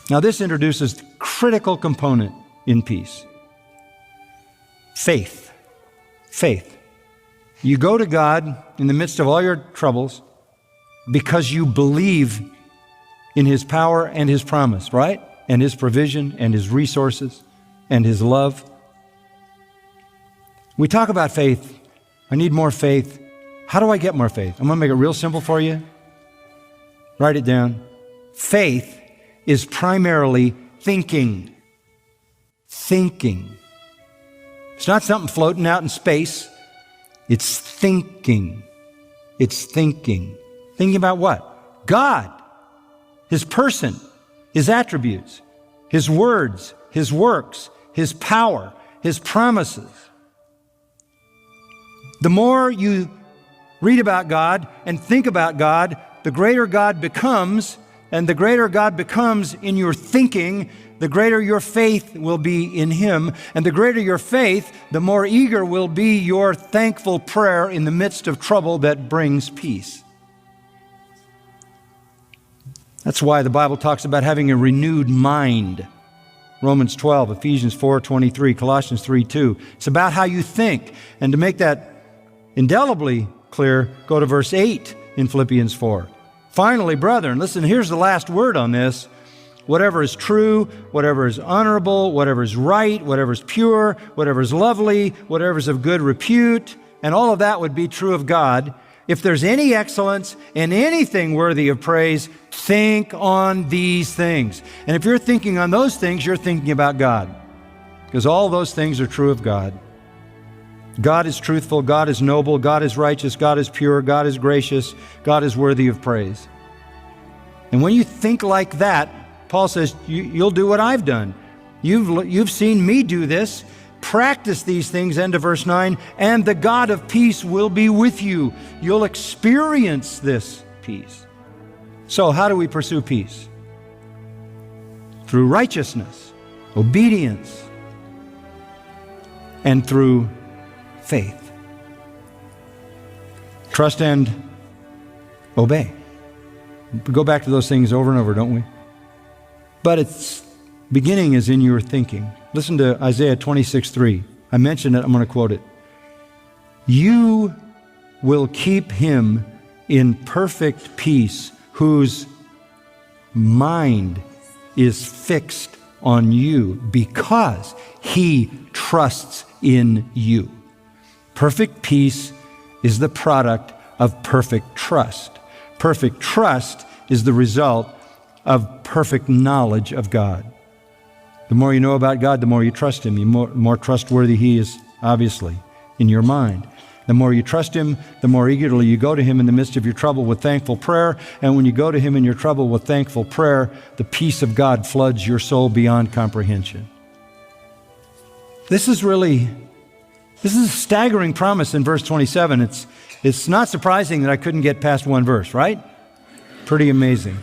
Now this introduces the critical component in peace. Faith. Faith. You go to God in the midst of all your troubles because you believe in His power and His promise, right? And His provision and His resources and His love. We talk about faith. I need more faith. How do I get more faith? I'm going to make it real simple for you. Write it down. Faith is primarily thinking. Thinking. It's not something floating out in space. It's thinking. It's thinking. Thinking about what? God, His person, His attributes, His words, His works, His power, His promises. The more you read about God and think about God, the greater God becomes, and the greater God becomes in your thinking, the greater your faith will be in Him. And the greater your faith, the more eager will be your thankful prayer in the midst of trouble that brings peace. That's why the Bible talks about having a renewed mind. Romans 12, Ephesians 4:23, Colossians 3:2. It's about how you think. And to make that indelibly clear, go to verse 8 in Philippians 4. Finally, brethren, listen, here's the last word on this. Whatever is true, whatever is honorable, whatever is right, whatever is pure, whatever is lovely, whatever is of good repute, and all of that would be true of God. If there's any excellence and anything worthy of praise, think on these things. And if you're thinking on those things, you're thinking about God, because all those things are true of God. God is truthful, God is noble, God is righteous, God is pure, God is gracious, God is worthy of praise. And when you think like that, Paul says, you'll do what I've done. You've seen me do this. Practice these things, end of verse 9, and the God of peace will be with you. You'll experience this peace. So how do we pursue peace? Through righteousness, obedience, and through faith. Trust and obey. We go back to those things over and over, don't we? But its beginning is in your thinking. Listen to Isaiah 26:3. I mentioned it, I'm going to quote it. You will keep him in perfect peace, whose mind is fixed on you, because he trusts in you. Perfect peace is the product of perfect trust. Perfect trust is the result of perfect knowledge of God. The more you know about God, the more you trust Him. The more trustworthy He is, obviously, in your mind. The more you trust Him, the more eagerly you go to Him in the midst of your trouble with thankful prayer. And when you go to Him in your trouble with thankful prayer, the peace of God floods your soul beyond comprehension. This is a staggering promise in verse 27. It's not surprising that I couldn't get past one verse, right? Pretty amazing.